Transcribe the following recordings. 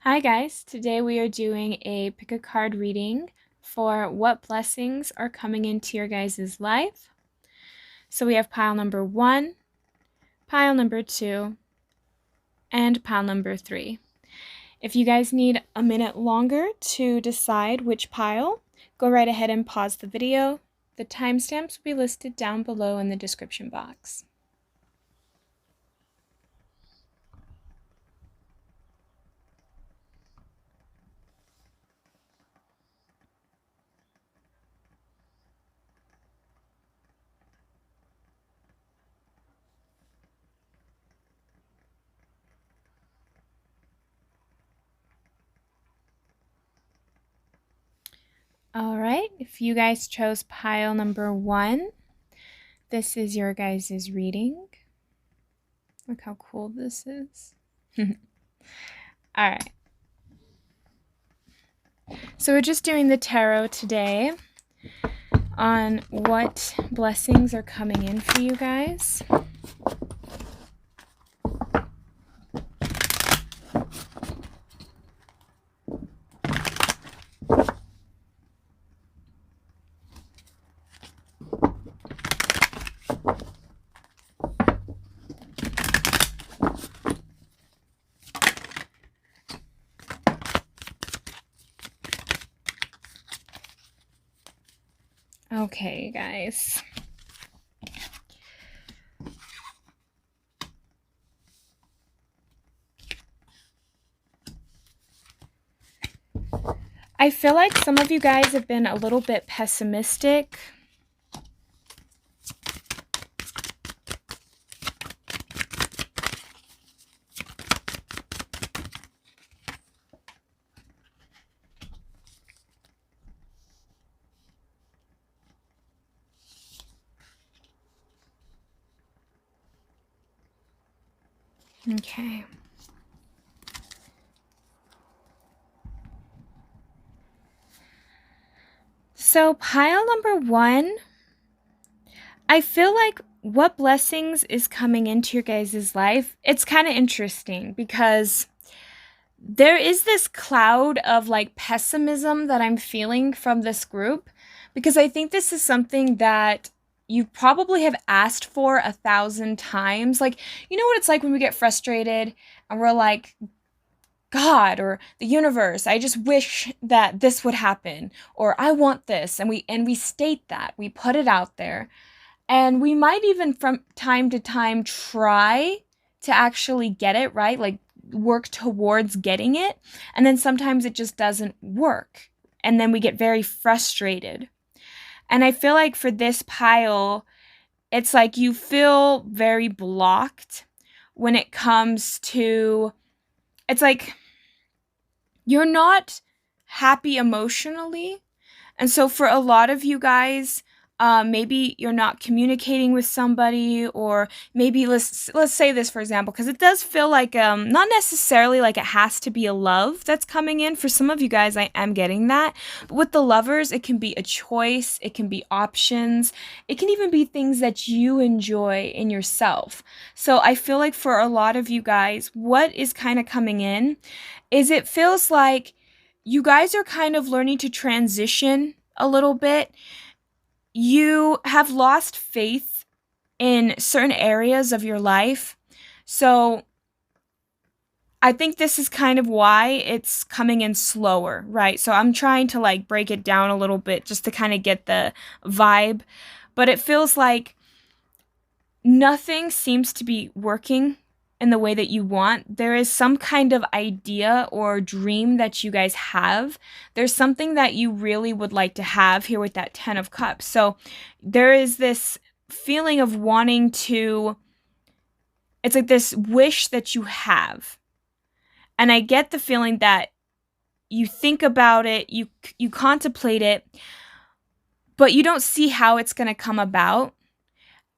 Hi guys, today we are doing a pick a card reading for what blessings are coming into your guys' life. So we have pile number 1, pile number 2, and pile number 3. If you guys need a minute longer to decide which pile, go right ahead and pause the video. The timestamps will be listed down below in the description box. All right, if you guys chose pile number 1, this is your guys' reading. Look how cool this is. All right. So we're just doing the tarot today on what blessings are coming in for you guys. Okay, guys. I feel like some of you guys have been a little bit pessimistic. Okay. So pile number 1, I feel like what blessings is coming into your guys' life, it's kind of interesting because there is this cloud of like pessimism that I'm feeling from this group, because I think this is something that you probably have asked for 1,000 times. Like, you know what it's like when we get frustrated and we're like, God or the universe, I just wish that this would happen, or I want this, and we state that, we put it out there, and we might even from time to time try to actually get it right, like work towards getting it, and then sometimes it just doesn't work, and then we get very frustrated. And I feel like for this pile, it's like you feel very blocked when it comes to, it's like you're not happy emotionally. And so for a lot of you guys, maybe you're not communicating with somebody, or maybe let's say this, for example, because it does feel like not necessarily like it has to be a love that's coming in. For some of you guys, I am getting that. But with the lovers, it can be a choice, it can be options, it can even be things that you enjoy in yourself. So I feel like for a lot of you guys, what is kind of coming in is it feels like you guys are kind of learning to transition a little bit. You have lost faith in certain areas of your life. So I think this is kind of why it's coming in slower, right? So I'm trying to like break it down a little bit just to kind of get the vibe. But it feels like nothing seems to be working in the way that you want. There is some kind of idea or dream that you guys have. There's something that you really would like to have here with that 10 of Cups. So there is this feeling of wanting to, it's like this wish that you have. And I get the feeling that you think about it, you contemplate it, but you don't see how it's going to come about.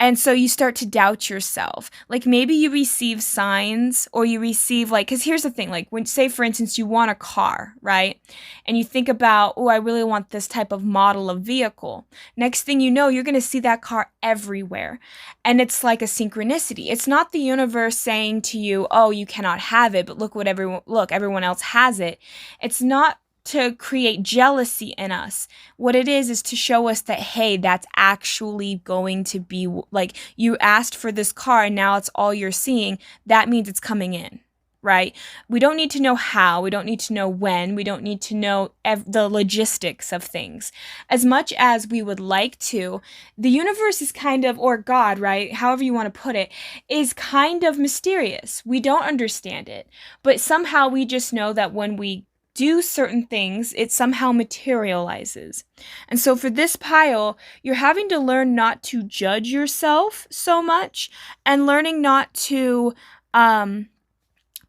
And so you start to doubt yourself. Like maybe you receive signs or you receive like, because here's the thing, like when, say for instance, you want a car, right? And you think about, oh, I really want this type of model of vehicle. Next thing you know, you're going to see that car everywhere. And it's like a synchronicity. It's not the universe saying to you, oh, you cannot have it, but look, everyone else has it. It's not to create jealousy in us. What it is to show us that, hey, that's actually going to be like you asked for this car and now it's all you're seeing. That means it's coming in, right? We don't need to know how. We don't need to know when. We don't need to know the logistics of things. As much as we would like to, the universe is kind of, or God, right? However you want to put it, is kind of mysterious. We don't understand it. But somehow we just know that when we do certain things, it somehow materializes. And so for this pile, you're having to learn not to judge yourself so much and learning not to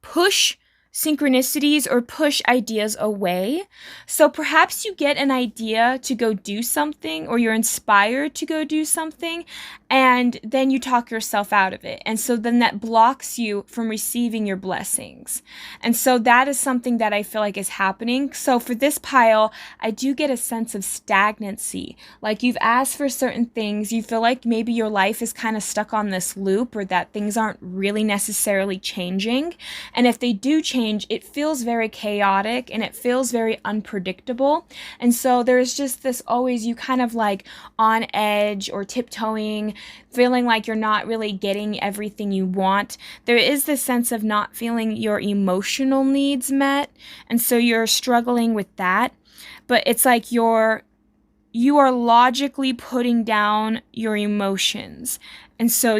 push synchronicities or push ideas away. So perhaps you get an idea to go do something or you're inspired to go do something and then you talk yourself out of it. And so then that blocks you from receiving your blessings. And so that is something that I feel like is happening. So for this pile, I do get a sense of stagnancy. Like you've asked for certain things, you feel like maybe your life is kind of stuck on this loop or that things aren't really necessarily changing. And if they do change, it feels very chaotic and it feels very unpredictable. And so there's just this always you kind of like on edge or tiptoeing, feeling like you're not really getting everything you want. There is this sense of not feeling your emotional needs met. And so you're struggling with that. But it's like you are logically putting down your emotions. And so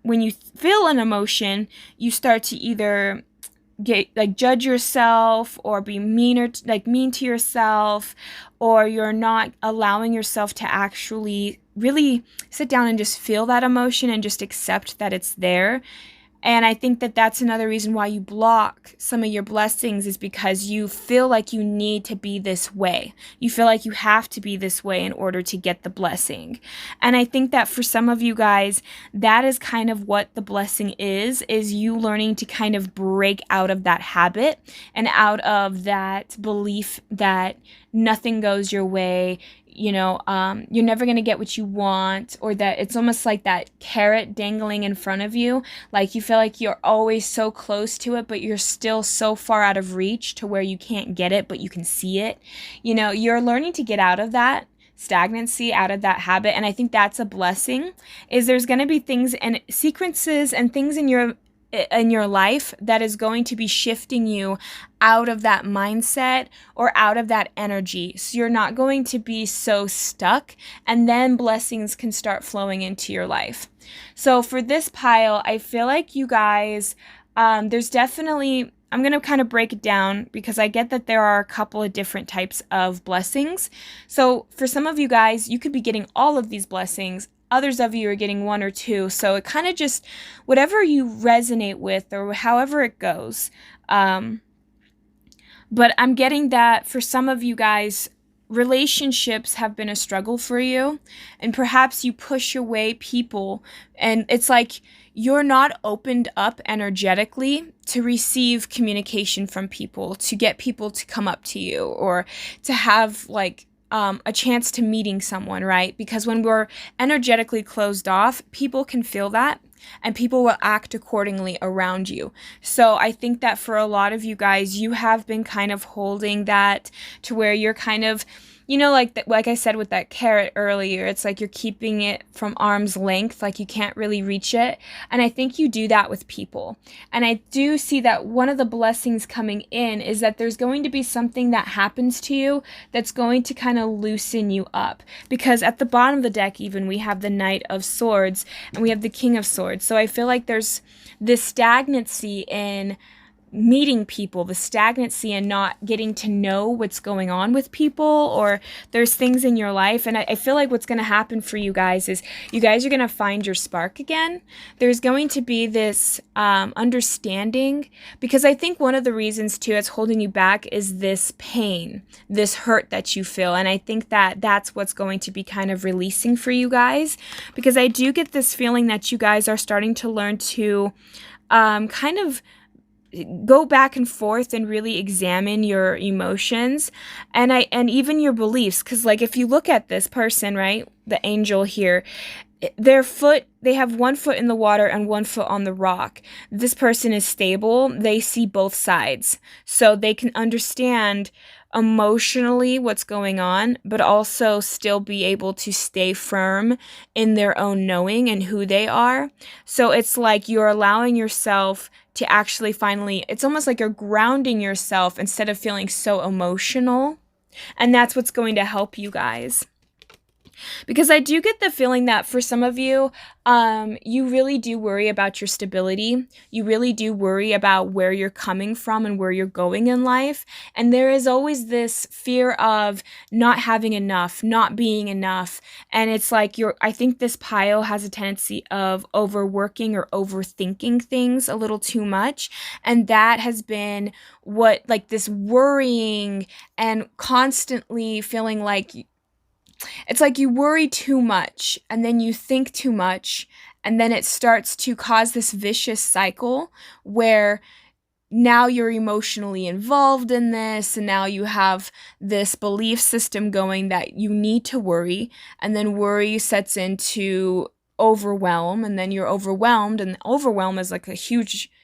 when you feel an emotion, you start to either judge yourself or be mean to yourself, or you're not allowing yourself to actually really sit down and just feel that emotion and just accept that it's there. And I think that that's another reason why you block some of your blessings is because you feel like you need to be this way. You feel like you have to be this way in order to get the blessing. And I think that for some of you guys, that is kind of what the blessing is you learning to kind of break out of that habit and out of that belief that nothing goes your way. You're never going to get what you want, or that it's almost like that carrot dangling in front of you. Like you feel like you're always so close to it, but you're still so far out of reach to where you can't get it, but you can see it. You're learning to get out of that stagnancy, out of that habit. And I think that's a blessing, is there's going to be things and sequences and things in your life that is going to be shifting you out of that mindset or out of that energy. So you're not going to be so stuck, and then blessings can start flowing into your life. So for this pile, I feel like you guys, there's definitely, I'm going to kind of break it down because I get that there are a couple of different types of blessings. So for some of you guys, you could be getting all of these blessings. Others of you are getting one or two. So it kind of just, whatever you resonate with or however it goes. But I'm getting that for some of you guys, relationships have been a struggle for you. And perhaps you push away people. And it's like you're not opened up energetically to receive communication from people, to get people to come up to you, or to have like a chance to meeting someone, right? Because when we're energetically closed off, people can feel that and people will act accordingly around you. So I think that for a lot of you guys, you have been kind of holding that to where you're kind of, like I said with that carrot earlier, it's like you're keeping it from arm's length, like you can't really reach it. And I think you do that with people. And I do see that one of the blessings coming in is that there's going to be something that happens to you that's going to kind of loosen you up. Because at the bottom of the deck even, we have the Knight of Swords and we have the King of Swords. So I feel like there's this stagnancy in meeting people, the stagnancy and not getting to know what's going on with people, or there's things in your life. And I feel like what's going to happen for you guys is you guys are going to find your spark again. There's going to be this understanding, because I think one of the reasons too that's holding you back is this pain, this hurt that you feel. And I think that that's what's going to be kind of releasing for you guys, because I do get this feeling that you guys are starting to learn to kind of go back and forth and really examine your emotions and even your beliefs. Because like if you look at this person, right, the angel here, they have one foot in the water and one foot on the rock. This person is stable. They see both sides, so they can understand emotionally what's going on, but also still be able to stay firm in their own knowing and who they are. So it's like you're allowing yourself to actually finally, it's almost like you're grounding yourself instead of feeling so emotional. And that's what's going to help you guys. Because I do get the feeling that for some of you, you really do worry about your stability. You really do worry about where you're coming from and where you're going in life. And there is always this fear of not having enough, not being enough. And it's like I think this pile has a tendency of overworking or overthinking things a little too much. And that has been what, like, this worrying and constantly feeling like it's like you worry too much and then you think too much, and then it starts to cause this vicious cycle where now you're emotionally involved in this, and now you have this belief system going that you need to worry, and then worry sets into overwhelm, and then you're overwhelmed, and overwhelm is like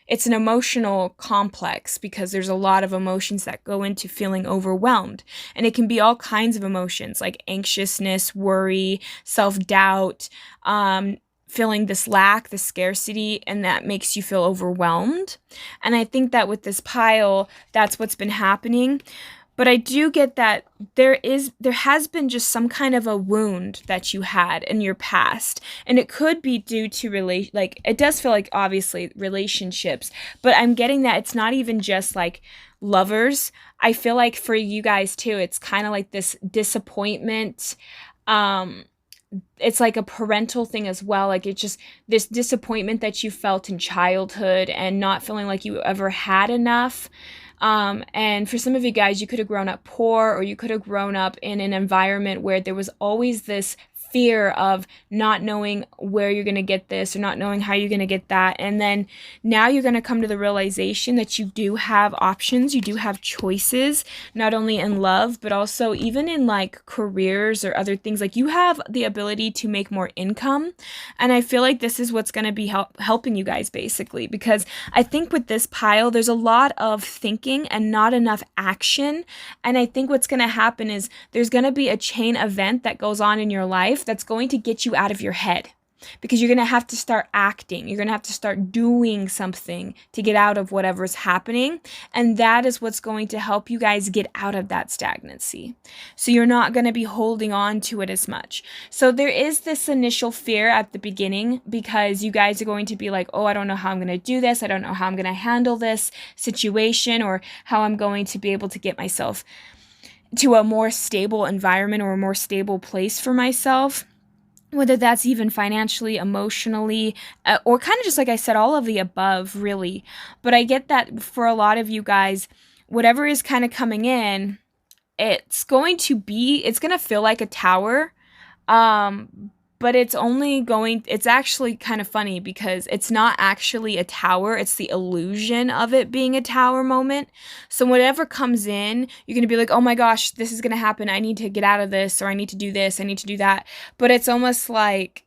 it's an emotional complex, because there's a lot of emotions that go into feeling overwhelmed. And it can be all kinds of emotions like anxiousness, worry, self-doubt, feeling this lack, this scarcity, and that makes you feel overwhelmed. And I think that with this pile, that's what's been happening. But I do get that there has been just some kind of a wound that you had in your past. And it could be due to it does feel like obviously relationships, but I'm getting that it's not even just like lovers. I feel like for you guys too, it's kind of like this disappointment. It's like a parental thing as well. Like it's just this disappointment that you felt in childhood and not feeling like you ever had enough. And for some of you guys, you could have grown up poor, or you could have grown up in an environment where there was always this fear of not knowing where you're going to get this or not knowing how you're going to get that. And then now you're going to come to the realization that you do have options, you do have choices, not only in love, but also even in like careers or other things. Like you have the ability to make more income. And I feel like this is what's going to be helping you guys basically, because I think with this pile, there's a lot of thinking and not enough action. And I think what's going to happen is there's going to be a chain event that goes on in your life that's going to get you out of your head, because you're going to have to start acting. You're going to have to start doing something to get out of whatever's happening. And that is what's going to help you guys get out of that stagnancy. So you're not going to be holding on to it as much. So there is this initial fear at the beginning, because you guys are going to be like, oh, I don't know how I'm going to do this. I don't know how I'm going to handle this situation, or how I'm going to be able to get myself to a more stable environment or a more stable place for myself, whether that's even financially, emotionally, or kind of just like I said, all of the above, really. But I get that for a lot of you guys, whatever is kind of coming in, it's going to feel like a tower. But it's actually kind of funny, because it's not actually a tower. It's the illusion of it being a tower moment. So whatever comes in, you're going to be like, oh my gosh, this is going to happen. I need to get out of this, or I need to do this. I need to do that. But it's almost like,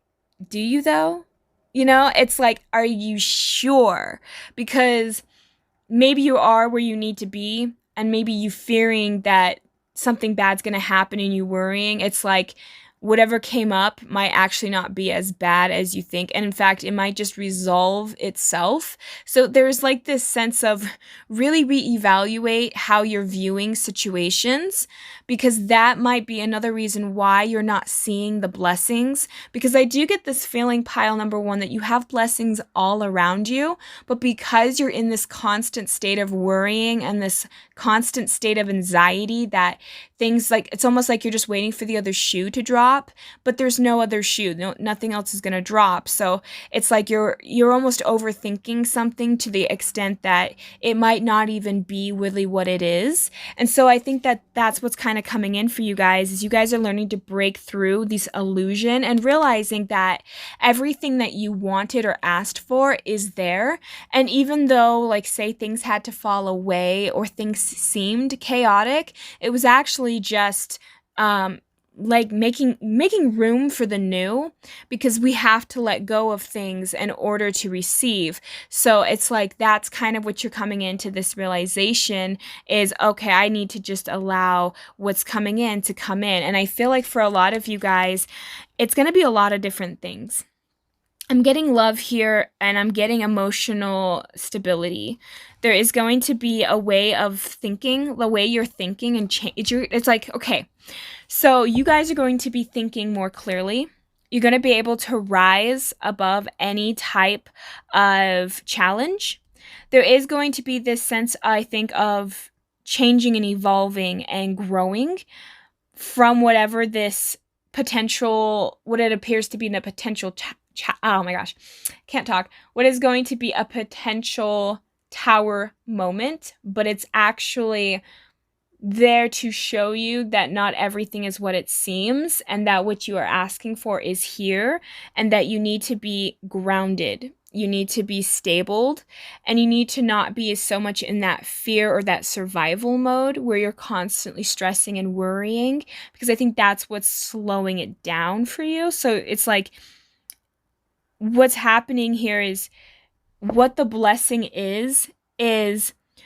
do you though? It's like, are you sure? Because maybe you are where you need to be, and maybe you fearing that something bad's going to happen and you worrying. It's like, whatever came up might actually not be as bad as you think. And in fact, it might just resolve itself. So there's like this sense of really reevaluate how you're viewing situations, because that might be another reason why you're not seeing the blessings. Because I do get this feeling, pile number one, that you have blessings all around you, but because you're in this constant state of worrying and this constant state of anxiety, that things like, it's almost like you're just waiting for the other shoe to drop, but there's no other shoe. Nothing else is going to drop. So it's like you're almost overthinking something to the extent that it might not even be really what it is. And so I think that that's what's kind of coming in for you guys, is you guys are learning to break through this illusion and realizing that everything that you wanted or asked for is there. And even though, like, say things had to fall away or things seemed chaotic, it was actually just like making room for the new, because we have to let go of things in order to receive. So it's like that's kind of what you're coming into this realization is, okay, I need to just allow what's coming in to come in. And I feel like for a lot of you guys, it's going to be a lot of different things. I'm getting love here, and I'm getting emotional stability. There is going to be a way of thinking, the way you're thinking and change. It's like, okay, so you guys are going to be thinking more clearly. You're going to be able to rise above any type of challenge. There is going to be this sense, I think, of changing and evolving and growing from whatever this potential, what it appears to be in a potential oh my gosh, can't talk. What is going to be a potential tower moment, but it's actually there to show you that not everything is what it seems, and that what you are asking for is here, and that you need to be grounded. You need to be stabled, and you need to not be so much in that fear or that survival mode where you're constantly stressing and worrying, because I think that's what's slowing it down for you. So it's like, what's happening here is what the blessing is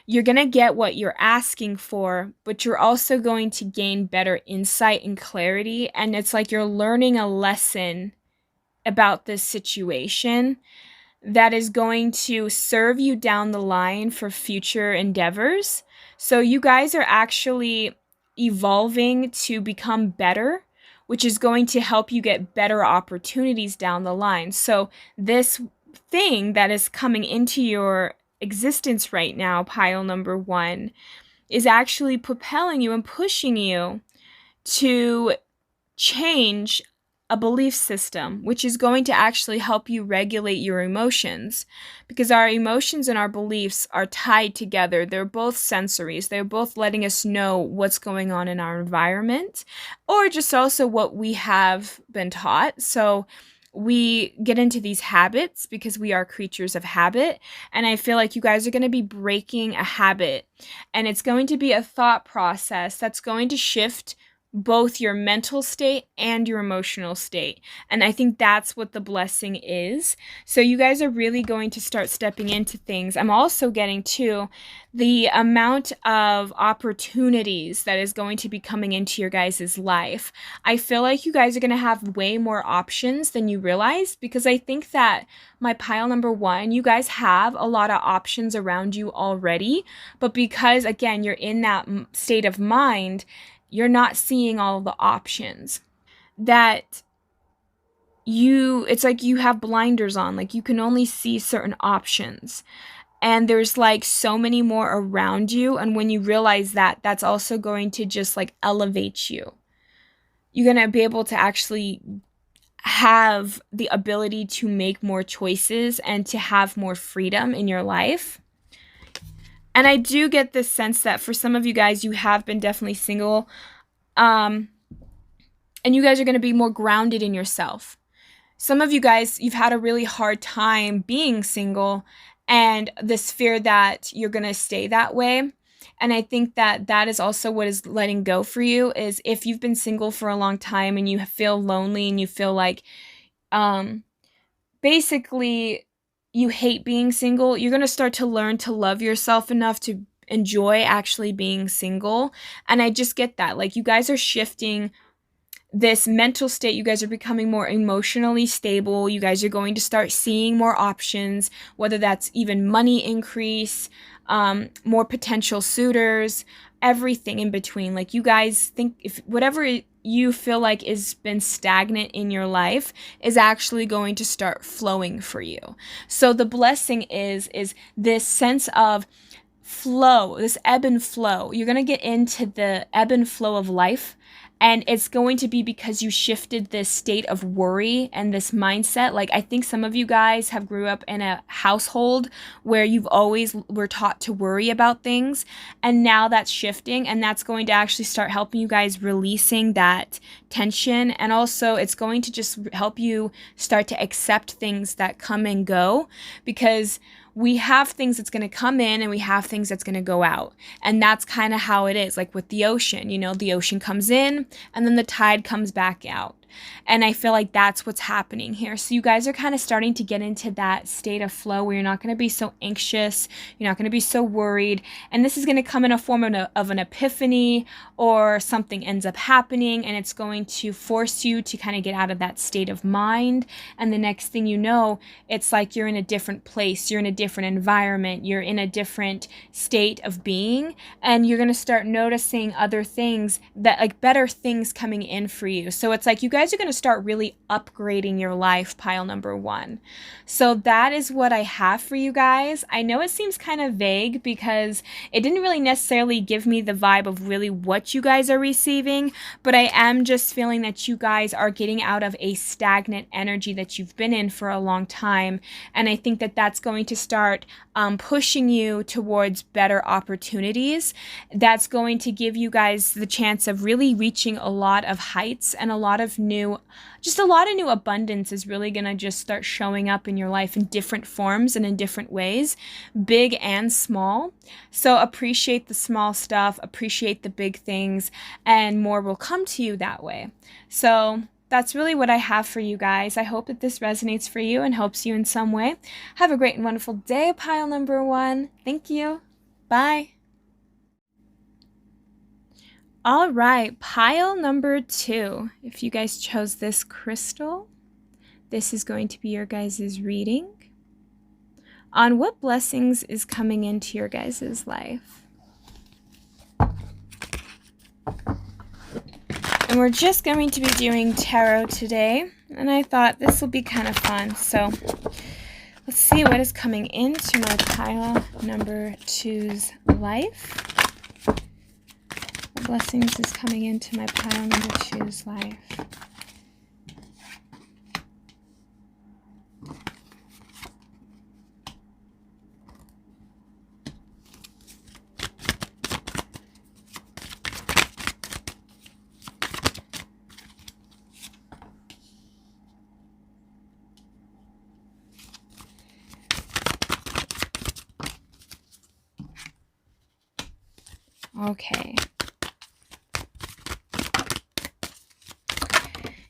you're going to get what you're asking for, but you're also going to gain better insight and clarity. And it's like you're learning a lesson about this situation that is going to serve you down the line for future endeavors. So you guys are actually evolving to become better, which is going to help you get better opportunities down the line. So this thing that is coming into your existence right now, pile number one, is actually propelling you and pushing you to change a belief system, which is going to actually help you regulate your emotions, because our emotions and our beliefs are tied together. They're both sensories. They're both letting us know what's going on in our environment, or just also what we have been taught. So we get into these habits because we are creatures of habit. And I feel like you guys are going to be breaking a habit, and it's going to be a thought process that's going to shift both your mental state and your emotional state. And I think that's what the blessing is. So you guys are really going to start stepping into things. I'm also getting to the amount of opportunities that is going to be coming into your guys' life. I feel like you guys are going to have way more options than you realize, because I think that my pile number one, you guys have a lot of options around you already. But because, again, you're in that state of mind, you're not seeing all of the options. That it's like you have blinders on, like you can only see certain options. And there's like so many more around you. And when you realize that, that's also going to just like elevate you. You're going to be able to actually have the ability to make more choices and to have more freedom in your life. And I do get this sense that for some of you guys, you have been definitely single. And you guys are going to be more grounded in yourself. Some of you guys, you've had a really hard time being single, and this fear that you're going to stay that way. And I think that that is also what is letting go for you, is if you've been single for a long time and you feel lonely and you feel like basically you hate being single, you're going to start to learn to love yourself enough to enjoy actually being single. And I just get that. Like, you guys are shifting this mental state. You guys are becoming more emotionally stable. You guys are going to start seeing more options, whether that's even money increase, more potential suitors, everything in between. Like, you guys think if whatever you feel like has been stagnant in your life is actually going to start flowing for you. So the blessing is this sense of flow, this ebb and flow. You're going to get into the ebb and flow of life. And it's going to be because you shifted this state of worry and this mindset. Like, I think some of you guys have grew up in a household where you've always were taught to worry about things. And now that's shifting, and that's going to actually start helping you guys releasing that tension. And also it's going to just help you start to accept things that come and go, because we have things that's going to come in and we have things that's going to go out. And that's kind of how it is. Like with the ocean, you know, the ocean comes in and then the tide comes back out. And I feel like that's what's happening here. So you guys are kind of starting to get into that state of flow where you're not going to be so anxious. You're not going to be so worried. And this is going to come in a form of an epiphany, or something ends up happening and it's going to force you to kind of get out of that state of mind. And the next thing you know, it's like you're in a different place. You're in a different environment. You're in a different state of being. And you're going to start noticing other things, that like better things coming in for you. So it's like you guys are going to start really upgrading your life, pile number 1. So that is what I have for you guys. I know it seems kind of vague because it didn't really necessarily give me the vibe of really what you guys are receiving, but I am just feeling that you guys are getting out of a stagnant energy that you've been in for a long time. And I think that that's going to start pushing you towards better opportunities. That's going to give you guys the chance of really reaching a lot of heights, and a lot of new abundance is really going to just start showing up in your life in different forms and in different ways, big and small. So appreciate the small stuff, appreciate the big things, and more will come to you that way. So that's really what I have for you guys. I hope that this resonates for you and helps you in some way. Have a great and wonderful day, pile number 1. Thank you. Bye. All right, pile number 2. If you guys chose this crystal, this is going to be your guys' reading on what blessings is coming into your guys' life. And we're just going to be doing tarot today, and I thought this will be kind of fun. So let's see what is coming into my pile number 2's life. What blessings is coming into my pile number 2's life? Okay.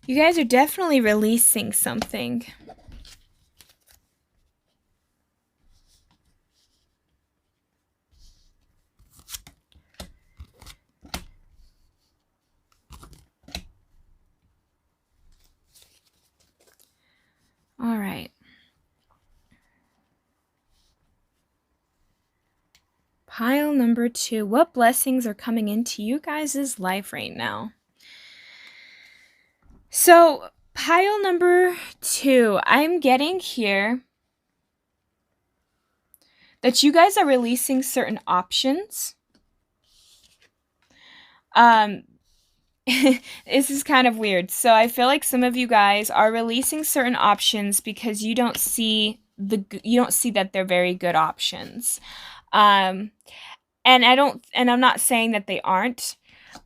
You guys are definitely releasing something. All right. Pile number 2. What blessings are coming into you guys' life right now? So, pile number 2, I'm getting here that you guys are releasing certain options. This is kind of weird. So I feel like some of you guys are releasing certain options because you don't see that they're very good options. And I'm not saying that they aren't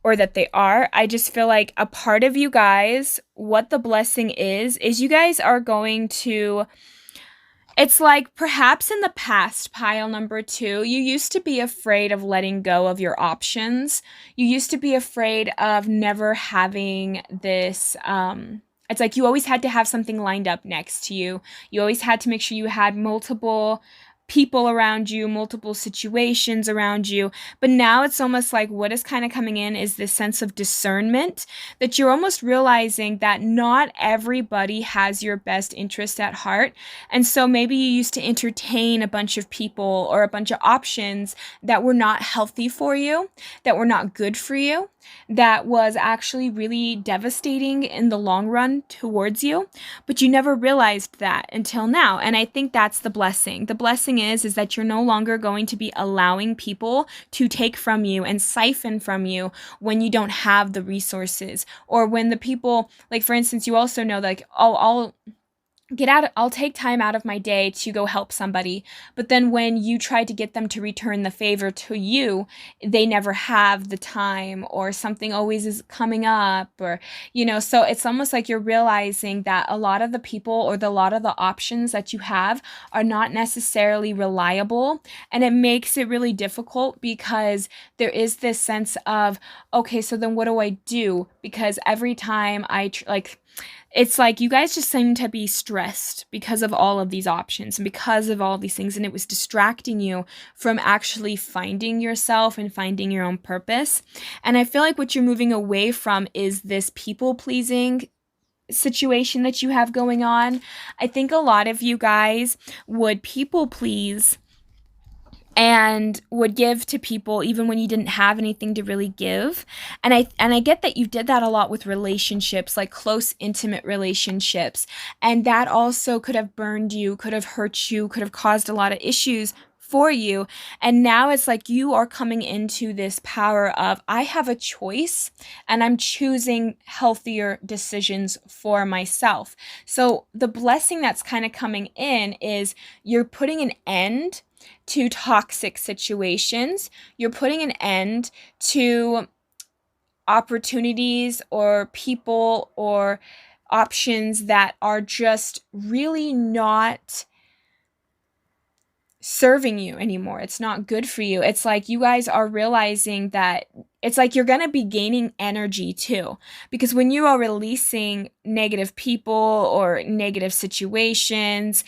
or that they are. I just feel like a part of you guys, what the blessing is you guys are going to, it's like perhaps in the past, pile number 2, you used to be afraid of letting go of your options. You used to be afraid of never having this, it's like you always had to have something lined up next to you. You always had to make sure you had multiple people around you, multiple situations around you. But now it's almost like what is kind of coming in is this sense of discernment, that you're almost realizing that not everybody has your best interest at heart. And so maybe you used to entertain a bunch of people or a bunch of options that were not healthy for you, that were not good for you, that was actually really devastating in the long run towards you, but you never realized that until now. And I think that's the blessing. The blessing is that you're no longer going to be allowing people to take from you and siphon from you when you don't have the resources, or when the people, like for instance, you also know, like, oh, I'll take time out of my day to go help somebody. But then when you try to get them to return the favor to you, they never have the time, or something always is coming up, or, so it's almost like you're realizing that a lot of the people, or a lot of the options that you have, are not necessarily reliable. And it makes it really difficult, because there is this sense of, okay, so then what do I do? Because every time it's like you guys just seem to be stressed because of all of these options and because of all these things, and it was distracting you from actually finding yourself and finding your own purpose. And I feel like what you're moving away from is this people-pleasing situation that you have going on. I think a lot of you guys would people please and would give to people even when you didn't have anything to really give. And I get that you did that a lot with relationships, like close, intimate relationships. And that also could have burned you, could have hurt you, could have caused a lot of issues for you. And now it's like you are coming into this power of, I have a choice and I'm choosing healthier decisions for myself. So the blessing that's kind of coming in is you're putting an end to toxic situations. You're putting an end to opportunities or people or options that are just really not serving you anymore. It's not good for you. It's like you guys are realizing that it's like you're going to be gaining energy too. Because when you are releasing negative people or negative situations,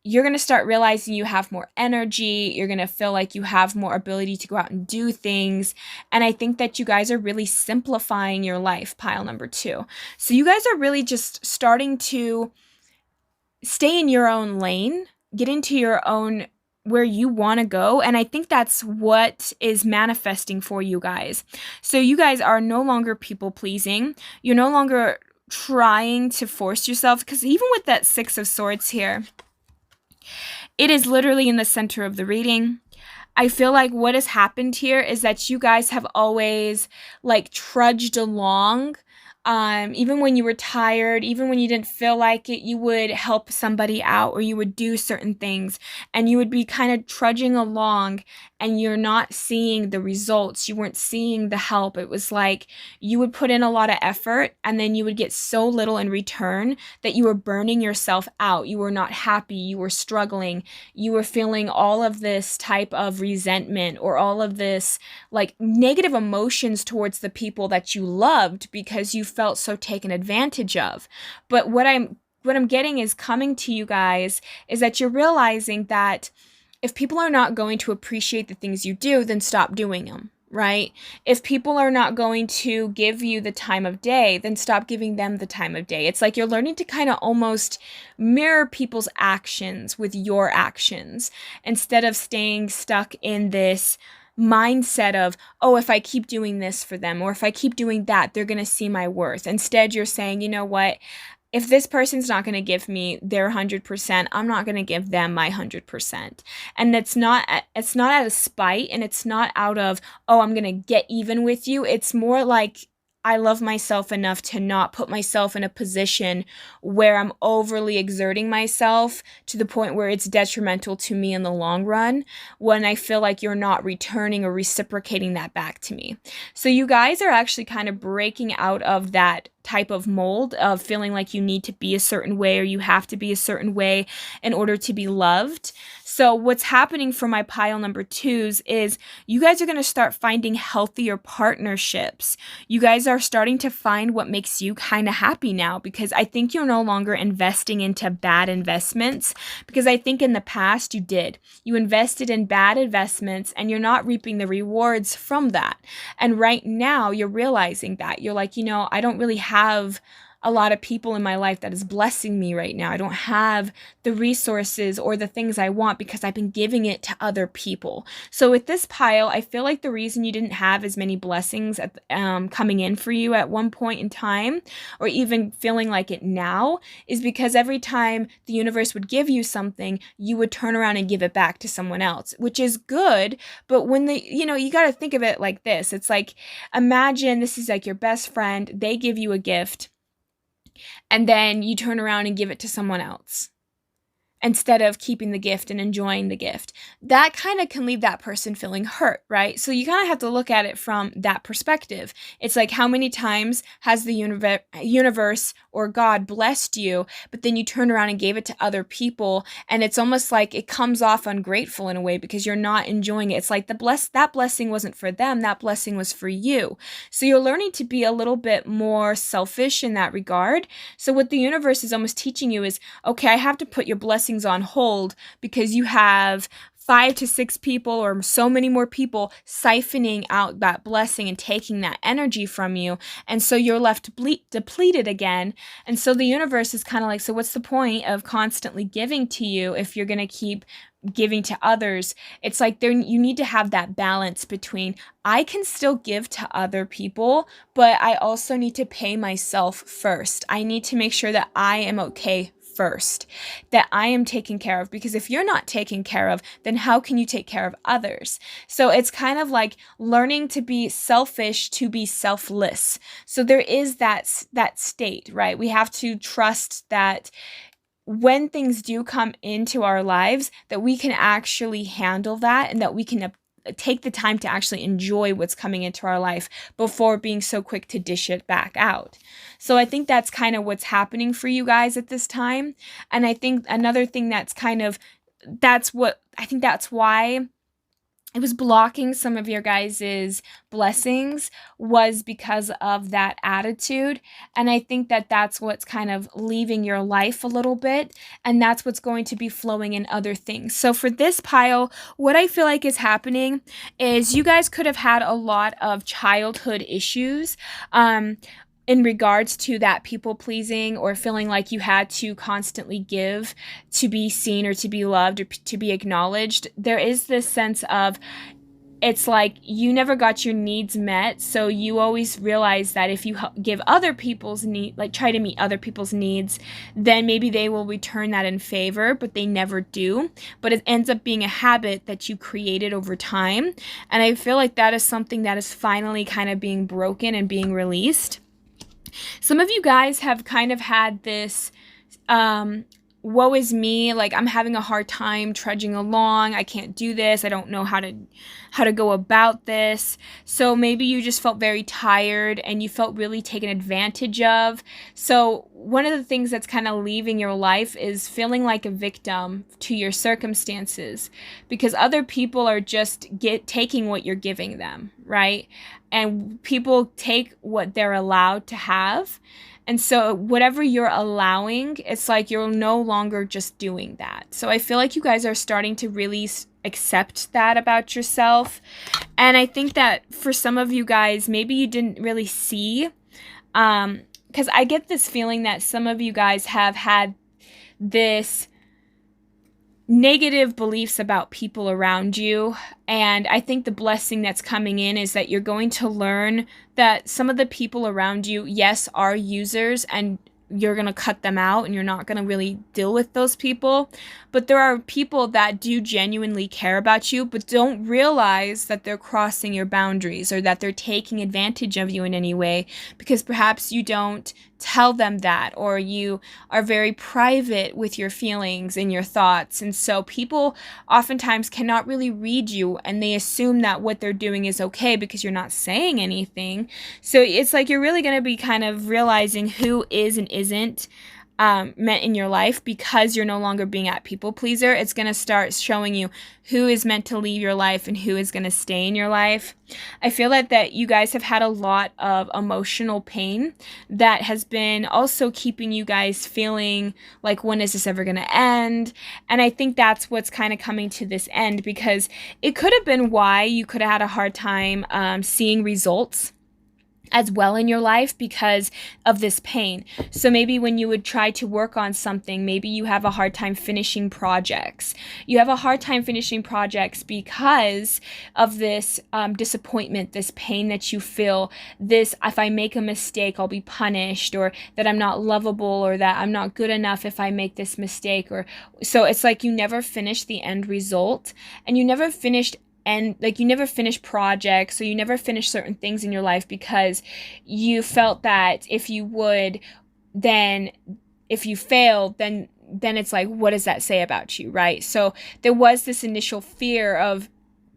you're going to start realizing you have more energy. You're going to feel like you have more ability to go out and do things. And I think that you guys are really simplifying your life, pile number 2. So you guys are really just starting to stay in your own lane, get into your own where you want to go. And I think that's what is manifesting for you guys. So you guys are no longer people pleasing. You're no longer trying to force yourself, because even with that 6 of Swords here, it is literally in the center of the reading. I feel like what has happened here is that you guys have always trudged along. Even when you were tired, even when you didn't feel like it, you would help somebody out, or you would do certain things, and you would be kind of trudging along, and you're not seeing the results. You weren't seeing the help. It was like you would put in a lot of effort, and then you would get so little in return that you were burning yourself out. You were not happy. You were struggling. You were feeling all of this type of resentment, or all of this negative emotions towards the people that you loved, because you felt so taken advantage of. But what I'm getting is coming to you guys is that you're realizing that if people are not going to appreciate the things you do, then stop doing them, right? If people are not going to give you the time of day, then stop giving them the time of day. It's like you're learning to kind of almost mirror people's actions with your actions, instead of staying stuck in this mindset of, oh, if I keep doing this for them, or if I keep doing that, they're going to see my worth. Instead, you're saying, you know what? If this person's not going to give me their 100%, I'm not going to give them my 100%. And it's not out of spite, and it's not out of, oh, I'm going to get even with you. It's more like I love myself enough to not put myself in a position where I'm overly exerting myself to the point where it's detrimental to me in the long run, when I feel like you're not returning or reciprocating that back to me. So you guys are actually kind of breaking out of that type of mold of feeling like you need to be a certain way or you have to be a certain way in order to be loved. So what's happening for my pile number twos is you guys are going to start finding healthier partnerships. You guys are starting to find what makes you kind of happy now, because I think you're no longer investing into bad investments, because I think in the past you did. You invested in bad investments and you're not reaping the rewards from that. And right now you're realizing that. You're like, I don't really have a lot of people in my life that is blessing me right now. I don't have the resources or the things I want because I've been giving it to other people. So with this pile, I feel like the reason you didn't have as many blessings coming in for you at one point in time, or even feeling like it now, is because every time the universe would give you something, you would turn around and give it back to someone else, which is good. But when you got to think of it like this. It's like, imagine this is like your best friend. They give you a gift, and then you turn around and give it to someone else instead of keeping the gift and enjoying the gift. That kind of can leave that person feeling hurt, right? So you kind of have to look at it from that perspective. It's like, how many times has the universe or God blessed you, but then you turn around and gave it to other people, and it's almost like it comes off ungrateful in a way because you're not enjoying it. It's like that blessing wasn't for them, that blessing was for you. So you're learning to be a little bit more selfish in that regard. So what the universe is almost teaching you is, okay, I have to put your blessings on hold because you have 5 to 6 people or so many more people siphoning out that blessing and taking that energy from you. And so you're left depleted again. And so the universe is kind of like, so what's the point of constantly giving to you if you're going to keep giving to others? It's like you need to have that balance between, I can still give to other people, but I also need to pay myself first. I need to make sure that I am okay first, that I am taken care of, because if you're not taken care of, then how can you take care of others? So it's kind of like learning to be selfish to be selfless. So there is that state, right? We have to trust that when things do come into our lives, that we can actually handle that, and that we can take the time to actually enjoy what's coming into our life before being so quick to dish it back out. So I think that's kind of what's happening for you guys at this time. And I think another thing that's why it was blocking some of your guys' blessings, was because of that attitude. And I think that that's what's kind of leaving your life a little bit. And that's what's going to be flowing in other things. So for this pile, what I feel like is happening is you guys could have had a lot of childhood issues. In regards to that people pleasing, or feeling like you had to constantly give to be seen or to be loved or to be acknowledged. There is this sense of, it's like you never got your needs met. So you always realize that if you give other people's need, like try to meet other people's needs, then maybe they will return that in favor, but they never do. But it ends up being a habit that you created over time. And I feel like that is something that is finally kind of being broken and being released. Some of you guys have kind of had this, woe is me, like I'm having a hard time trudging along. I can't do this. I don't know how to go about this. So maybe you just felt very tired and you felt really taken advantage of. So one of the things that's kind of leaving your life is feeling like a victim to your circumstances, because other people are just taking what you're giving them, right? And people take what they're allowed to have. And so whatever you're allowing, it's like you're no longer just doing that. So I feel like you guys are starting to really accept that about yourself. And I think that for some of you guys, maybe you didn't really see, because I get this feeling that some of you guys have had this negative beliefs about people around you. And I think the blessing that's coming in is that you're going to learn that some of the people around you, yes, are users, and you're going to cut them out and you're not going to really deal with those people. But there are people that do genuinely care about you, but don't realize that they're crossing your boundaries or that they're taking advantage of you in any way, because perhaps you don't tell them that, or you are very private with your feelings and your thoughts. And so people oftentimes cannot really read you, and they assume that what they're doing is okay because you're not saying anything. So it's like you're really going to be kind of realizing who is and isn't meant in your life because you're no longer being a people pleaser. It's going to start showing you who is meant to leave your life and who is going to stay in your life. I feel that you guys have had a lot of emotional pain that has been also keeping you guys feeling like, when is this ever going to end? And I think that's what's kind of coming to this end, because it could have been why you could have had a hard time seeing results as well in your life because of this pain. So maybe when you would try to work on something, maybe you have a hard time finishing projects. You have a hard time finishing projects because of this disappointment, this pain that you feel, this, if I make a mistake, I'll be punished, or that I'm not lovable, or that I'm not good enough if I make this mistake. Or so it's like you never finish the end result, and you never finished you never finish projects, or you never finish certain things in your life because you felt that if you would, then if you failed, then it's like, what does that say about you, right? So there was this initial fear of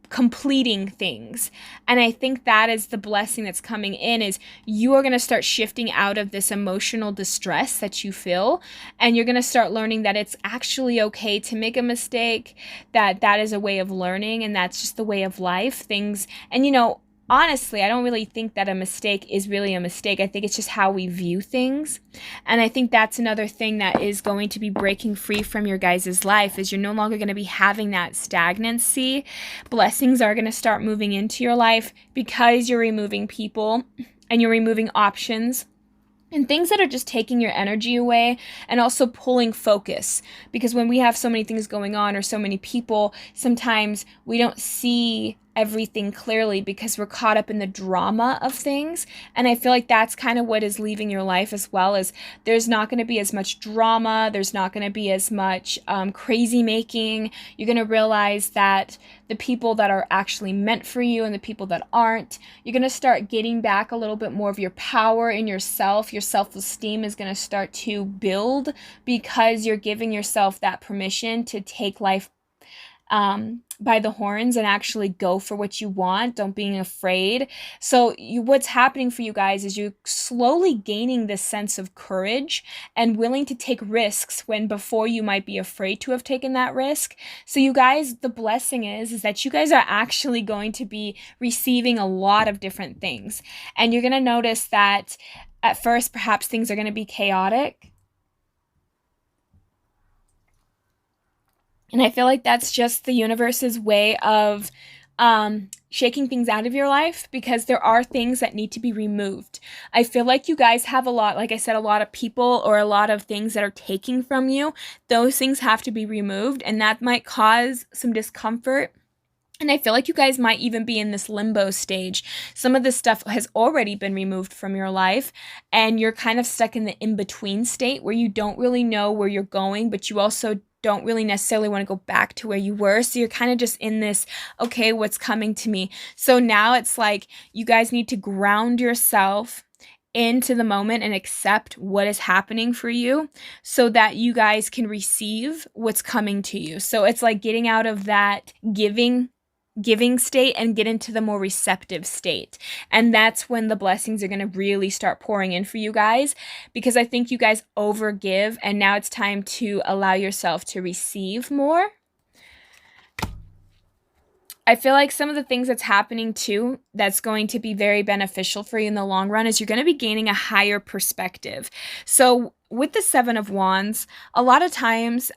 completing things. And I think that is the blessing that's coming in, is you are going to start shifting out of this emotional distress that you feel, and you're going to start learning that it's actually okay to make a mistake, that is a way of learning, and that's just the way of life. Things, and honestly, I don't really think that a mistake is really a mistake. I think it's just how we view things. And I think that's another thing that is going to be breaking free from your guys' life, is you're no longer going to be having that stagnancy. Blessings are going to start moving into your life because you're removing people and you're removing options and things that are just taking your energy away, and also pulling focus. Because when we have so many things going on, or so many people, sometimes we don't see everything clearly because we're caught up in the drama of things. And I feel like that's kind of what is leaving your life as well. Is there's not going to be as much drama, there's not going to be as much crazy making. You're going to realize that the people that are actually meant for you and the people that aren't, you're going to start getting back a little bit more of your power in yourself. Your self-esteem is going to start to build because you're giving yourself that permission to take life by the horns and actually go for what you want. Don't being afraid. So what's happening for you guys is you're slowly gaining this sense of courage and willing to take risks when before you might be afraid to have taken that risk. So you guys, the blessing is that you guys are actually going to be receiving a lot of different things. And you're going to notice that at first, perhaps things are going to be chaotic. And I feel like that's just the universe's way of shaking things out of your life, because there are things that need to be removed. I feel like you guys have a lot, like I said, a lot of people or a lot of things that are taking from you. Those things have to be removed, and that might cause some discomfort. And I feel like you guys might even be in this limbo stage. Some of this stuff has already been removed from your life, and you're kind of stuck in the in-between state where you don't really know where you're going, but you also don't really necessarily want to go back to where you were. So you're kind of just in this, okay, what's coming to me? So now it's like you guys need to ground yourself into the moment and accept what is happening for you so that you guys can receive what's coming to you. So it's like getting out of that giving state and get into the more receptive state. And that's when the blessings are going to really start pouring in for you guys, because I think you guys overgive, and now it's time to allow yourself to receive more. I feel like some of the things that's happening too that's going to be very beneficial for you in the long run is you're going to be gaining a higher perspective. So with the Seven of Wands, a lot of times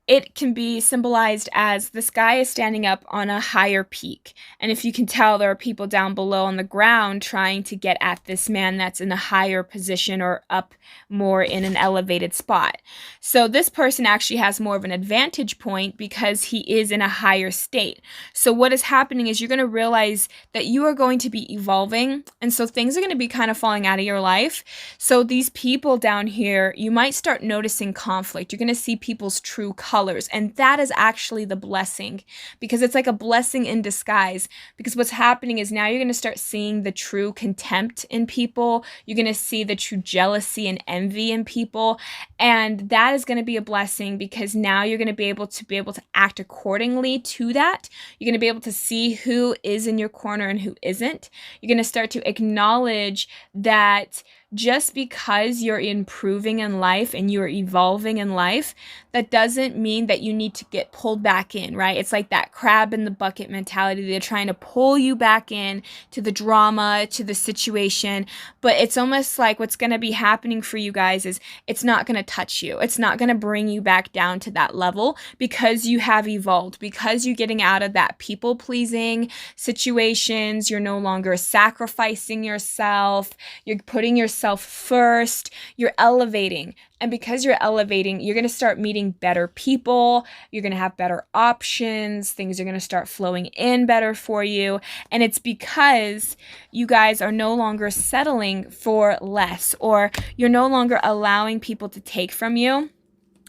it can be symbolized as the sky is standing up on a higher peak. And if you can tell, there are people down below on the ground trying to get at this man that's in a higher position or up more in an elevated spot. So this person actually has more of an advantage point because he is in a higher state. So what is happening is you're going to realize that you are going to be evolving. And so things are going to be kind of falling out of your life. So these people down here, you might start noticing conflict. You're going to see people's true colors colors. And that is actually the blessing, because it's like a blessing in disguise. Because what's happening is now you're going to start seeing the true contempt in people. You're going to see the true jealousy and envy in people. And that is going to be a blessing, because now you're going to be able to act accordingly to that. You're going to be able to see who is in your corner and who isn't. You're going to start to acknowledge that just because you're improving in life and you're evolving in life, that doesn't mean that you need to get pulled back in, right? It's like that crab in the bucket mentality. They're trying to pull you back in to the drama, to the situation. But it's almost like what's going to be happening for you guys is it's not going to touch you. It's not going to bring you back down to that level, because you have evolved, because you're getting out of that people-pleasing situations. You're no longer sacrificing yourself. You're putting yourself first. You're elevating. And because you're elevating, you're going to start meeting better people. You're going to have better options. Things are going to start flowing in better for you. And it's because you guys are no longer settling for less, or you're no longer allowing people to take from you.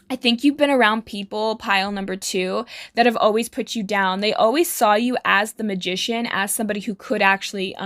I think you've been around people, pile number 2, that have always put you down. They always saw you as the magician, as somebody who could actually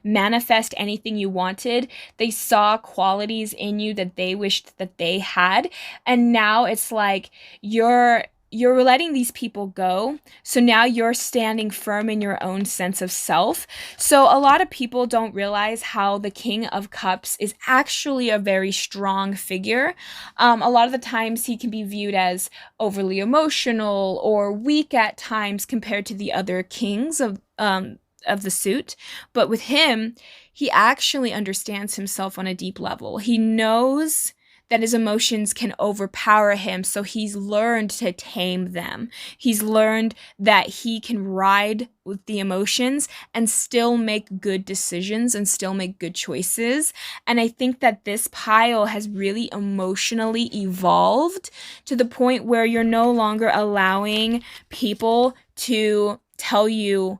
manifest anything you wanted. They saw qualities in you that they wished that they had. And now it's like you're letting these people go. So now you're standing firm in your own sense of self. So a lot of people don't realize how the King of Cups is actually a very strong figure. A lot of the times he can be viewed as overly emotional or weak at times compared to the other kings of the suit. But with him, he actually understands himself on a deep level. He knows that his emotions can overpower him, so he's learned to tame them. He's learned that he can ride with the emotions and still make good decisions and still make good choices. And I think that this pile has really emotionally evolved to the point where you're no longer allowing people to tell you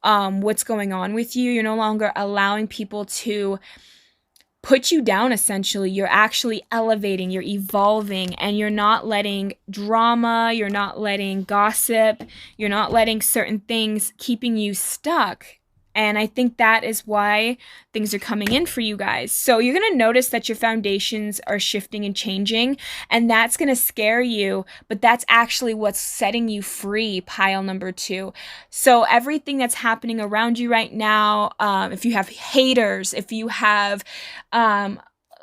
what's going on with you. You're no longer allowing people to put you down, essentially. You're actually elevating, you're evolving, and you're not letting drama, you're not letting gossip, you're not letting certain things keeping you stuck. And I think that is why things are coming in for you guys. So you're going to notice that your foundations are shifting and changing, and that's going to scare you, but that's actually what's setting you free, pile number 2. So everything that's happening around you right now, if you have haters, if you have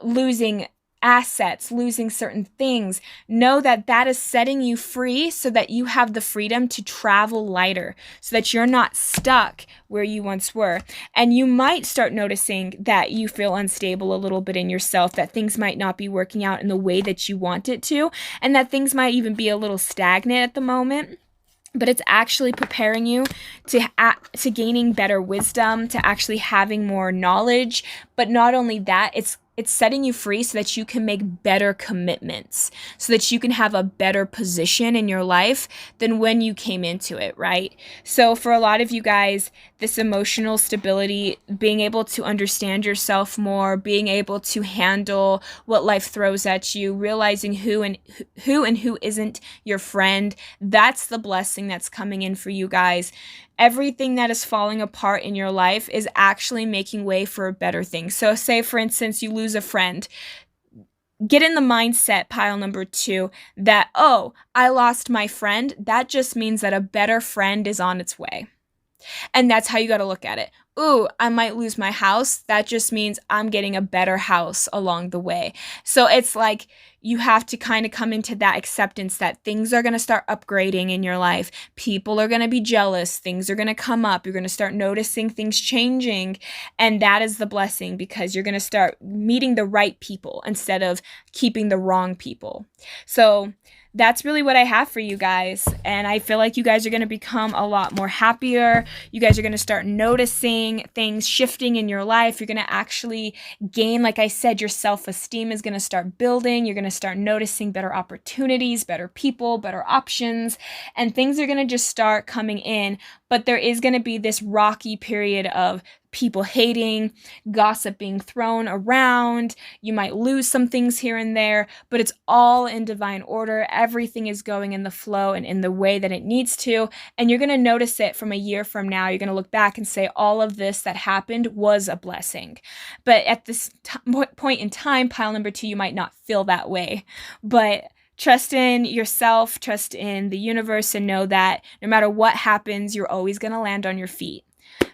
losing assets, losing certain things, know that that is setting you free so that you have the freedom to travel lighter, so that you're not stuck where you once were. And you might start noticing that you feel unstable a little bit in yourself, that things might not be working out in the way that you want it to, and that things might even be a little stagnant at the moment. But it's actually preparing you to gaining better wisdom, to actually having more knowledge. But not only that, it's setting you free so that you can make better commitments, so that you can have a better position in your life than when you came into it, right? So for a lot of you guys, this emotional stability, being able to understand yourself more, being able to handle what life throws at you, realizing who and who isn't your friend, that's the blessing that's coming in for you guys. Everything that is falling apart in your life is actually making way for a better thing. So say, for instance, you lose a friend. Get in the mindset, pile number 2, that, oh, I lost my friend. That just means that a better friend is on its way. And that's how you got to look at it. Ooh, I might lose my house. That just means I'm getting a better house along the way. So it's like you have to kind of come into that acceptance that things are going to start upgrading in your life. People are going to be jealous. Things are going to come up. You're going to start noticing things changing. And that is the blessing, because you're going to start meeting the right people instead of keeping the wrong people. So that's really what I have for you guys. And I feel like you guys are going to become a lot more happier. You guys are going to start noticing things shifting in your life. You're going to actually gain, like I said, your self-esteem is going to start building. You're going to start noticing better opportunities, better people, better options, and things are going to just start coming in. But there is going to be this rocky period of people hating, gossip being thrown around. You might lose some things here and there, but it's all in divine order. Everything is going in the flow and in the way that it needs to. And you're going to notice it from a year from now. You're going to look back and say, all of this that happened was a blessing. But at this point in time, pile number 2, you might not feel that way. But trust in yourself, trust in the universe, and know that no matter what happens, you're always going to land on your feet.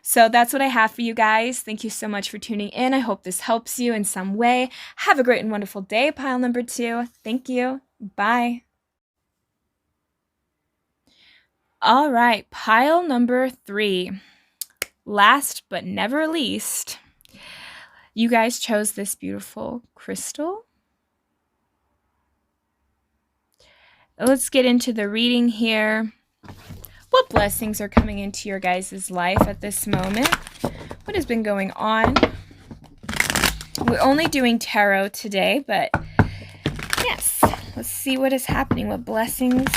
So that's what I have for you guys. Thank you so much for tuning in. I hope this helps you in some way. Have a great and wonderful day, pile number 2. Thank you. Bye. All right, pile number 3. Last but never least, you guys chose this beautiful crystal. Let's get into the reading here. What blessings are coming into your guys' life at this moment? What has been going on? We're only doing tarot today, but yes, let's see what is happening. What blessings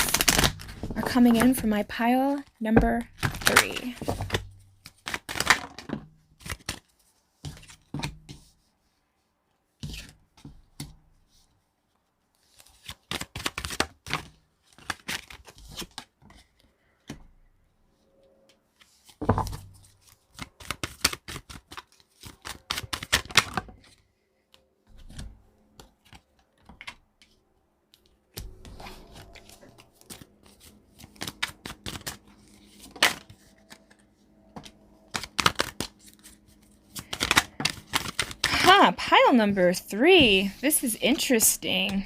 are coming in for my pile number 3. Pile number 3. This is interesting.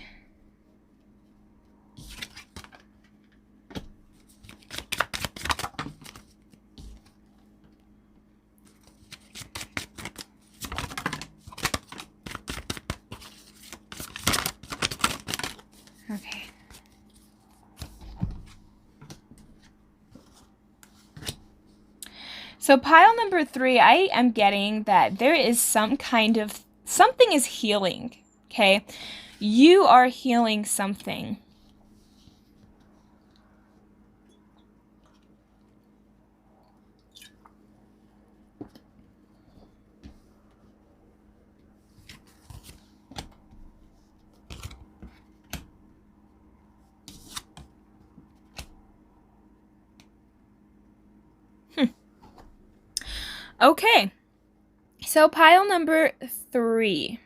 Okay. So pile number 3, I am getting that there is some kind of, something is healing, okay? You are healing something. Okay, so pile number 3.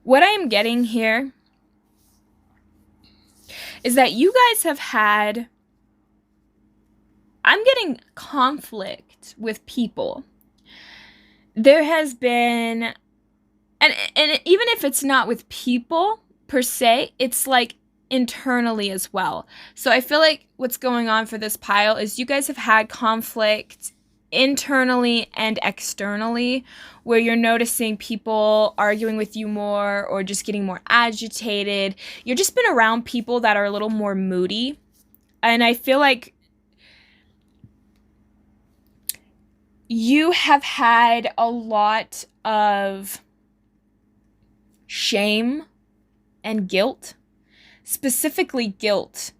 What I am getting here is that you guys have had, I'm getting conflict with people. There has been, and even if it's not with people per se, it's like internally as well. So I feel like what's going on for this pile is you guys have had conflict internally and externally, where you're noticing people arguing with you more or just getting more agitated. You've just been around people that are a little more moody. And I feel like you have had a lot of shame and guilt. Specifically guilt.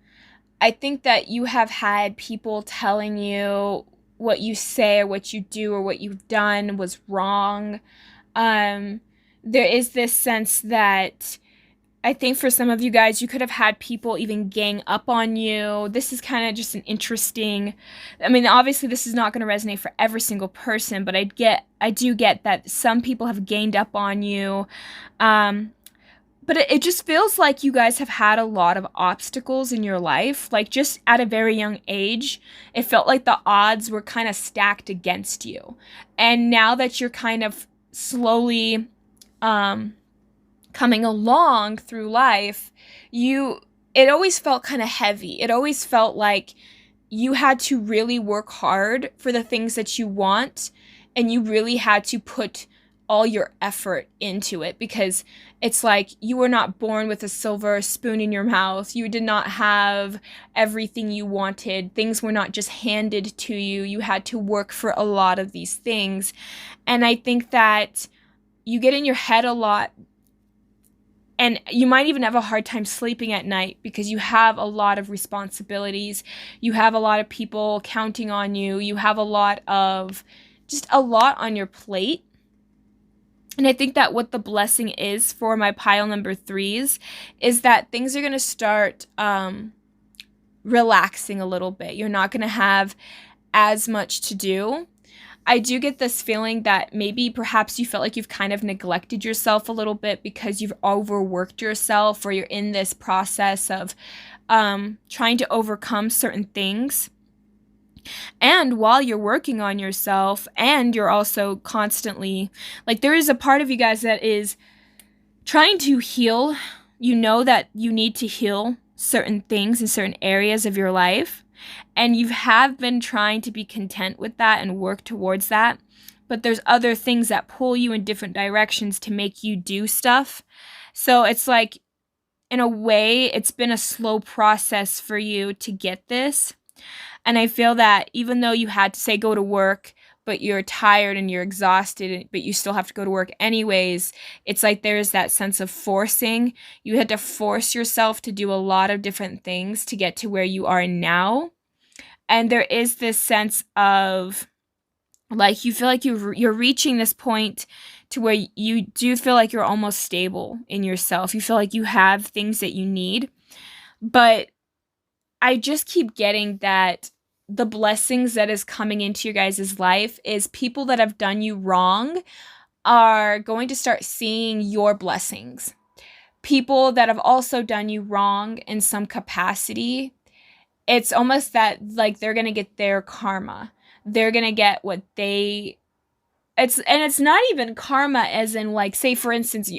I think that you have had people telling you what you say or what you do or what you've done was wrong. There is this sense that I think for some of you guys, you could have had people even gang up on you. This is kind of just an interesting, I mean, obviously this is not going to resonate for every single person, but I do get that some people have ganged up on you. But it just feels like you guys have had a lot of obstacles in your life. Like just at a very young age, it felt like the odds were kind of stacked against you. And now that you're kind of slowly coming along through life, it always felt kind of heavy. It always felt like you had to really work hard for the things that you want, and you really had to put all your effort into it, because it's like you were not born with a silver spoon in your mouth. You did not have everything you wanted. Things were not just handed to you. You had to work for a lot of these things. And I think that you get in your head a lot And you might even have a hard time sleeping at night because you have a lot of responsibilities. You have a lot of people counting on you. You have just a lot on your plate. And I think that what the blessing is for my pile number threes is that things are going to start relaxing a little bit. You're not going to have as much to do. I do get this feeling that maybe perhaps you felt like you've kind of neglected yourself a little bit because you've overworked yourself, or you're in this process of trying to overcome certain things. And while you're working on yourself, and you're also constantly, like, there is a part of you guys that is trying to heal. You know that you need to heal certain things in certain areas of your life. And you have been trying to be content with that and work towards that. But there's other things that pull you in different directions to make you do stuff. So it's like, in a way, it's been a slow process for you to get this. And I feel that even though you had to say go to work, but you're tired and you're exhausted, but you still have to go to work anyways, it's like there's that sense of forcing. You had to force yourself to do a lot of different things to get to where you are now. And there is this sense of, like, you feel like you're reaching this point to where you do feel like you're almost stable in yourself. You feel like you have things that you need. But I just keep getting that the blessings that is coming into your guys' life is people that have done you wrong are going to start seeing your blessings. People that have also done you wrong in some capacity, it's almost that, like, they're going to get their karma. They're going to get what it's not even karma as in, like, say for instance,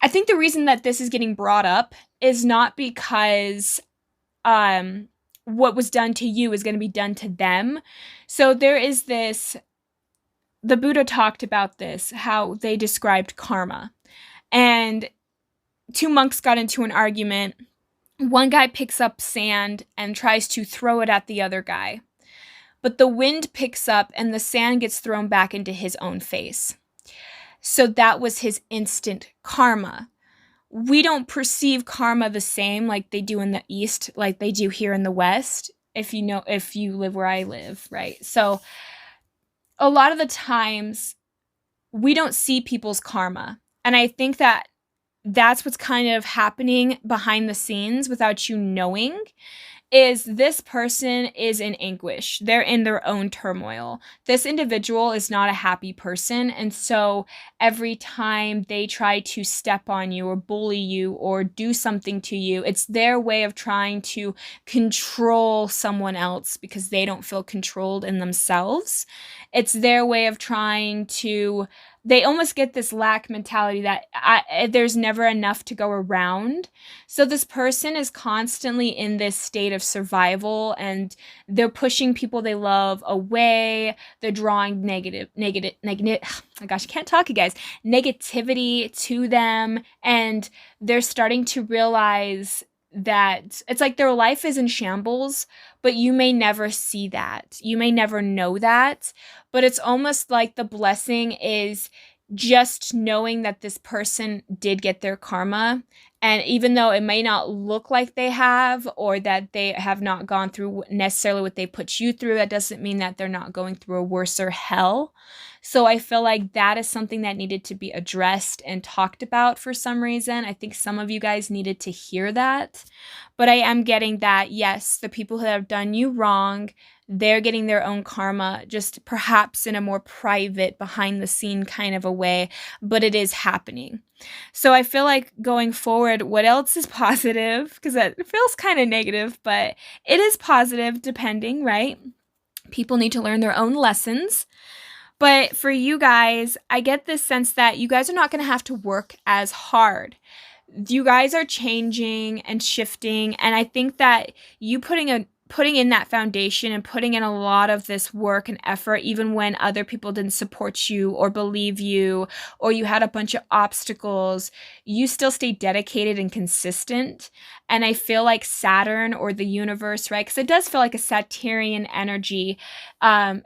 I think the reason that this is getting brought up is not because what was done to you is going to be done to them. So there is this, the Buddha talked about this, how they described karma. And two monks got into an argument. One guy picks up sand and tries to throw it at the other guy. But the wind picks up and the sand gets thrown back into his own face. So that was his instant karma. We don't perceive karma the same like they do in the East, like they do here in the West, if you live where I live, right? So a lot of the times we don't see people's karma. And I think that that's what's kind of happening behind the scenes without you knowing, is this person is in anguish. They're in their own turmoil. This individual is not a happy person. And so every time they try to step on you or bully you or do something to you, it's their way of trying to control someone else because they don't feel controlled in themselves. It's their way of trying to, they almost get this lack mentality that there's never enough to go around. So this person is constantly in this state of survival, and they're pushing people they love away. They're drawing negative, oh my gosh, I can't talk, you guys, negativity to them. And they're starting to realize that it's like their life is in shambles, but you may never see that. You may never know that. But it's almost like the blessing is just knowing that this person did get their karma. And even though it may not look like they have, or that they have not gone through necessarily what they put you through, that doesn't mean that they're not going through a worser hell. So I feel like that is something that needed to be addressed and talked about for some reason. I think some of you guys needed to hear that. But I am getting that, yes, the people who have done you wrong, they're getting their own karma, just perhaps in a more private, behind the scene kind of a way, but it is happening. So I feel like going forward, what else is positive? Because it feels kind of negative, but it is positive depending, right? People need to learn their own lessons. But for you guys, I get this sense that you guys are not going to have to work as hard. You guys are changing and shifting, and I think that you putting in that foundation and putting in a lot of this work and effort, even when other people didn't support you or believe you, or you had a bunch of obstacles, you still stay dedicated and consistent. And I feel like Saturn, or the universe, right? Because it does feel like a Saturnian energy,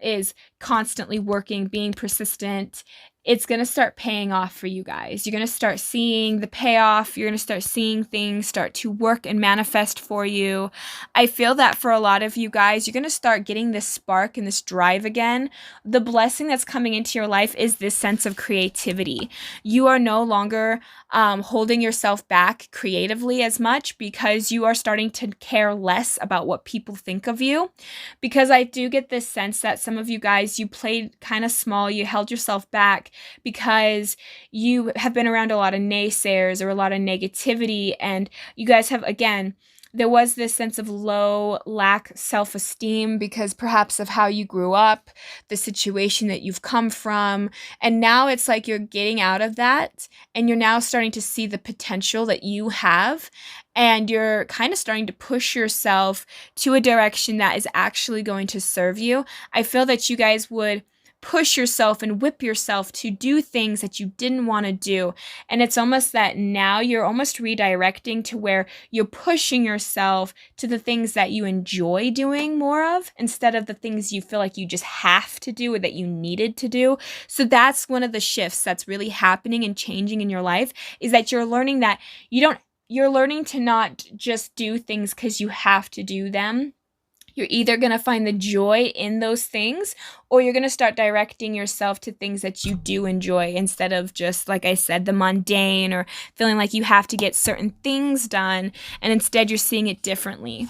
is constantly working, being persistent, it's going to start paying off for you guys. You're going to start seeing the payoff. You're going to start seeing things start to work and manifest for you. I feel that for a lot of you guys, you're going to start getting this spark and this drive again. The blessing that's coming into your life is this sense of creativity. You are no longer holding yourself back creatively as much because you are starting to care less about what people think of you. Because I do get this sense that some of you guys, you played kind of small, you held yourself back because you have been around a lot of naysayers or a lot of negativity, and you guys have, again, there was this sense of lack self-esteem because perhaps of how you grew up, the situation that you've come from, and now it's like you're getting out of that and you're now starting to see the potential that you have, and you're kind of starting to push yourself to a direction that is actually going to serve you. I feel that you guys would push yourself and whip yourself to do things that you didn't want to do. And it's almost that now you're almost redirecting to where you're pushing yourself to the things that you enjoy doing more of instead of the things you feel like you just have to do or that you needed to do. So that's one of the shifts that's really happening and changing in your life, is that you're learning that you're learning to not just do things because you have to do them. You're either going to find the joy in those things, or you're going to start directing yourself to things that you do enjoy instead of just, like I said, the mundane or feeling like you have to get certain things done, and instead you're seeing it differently.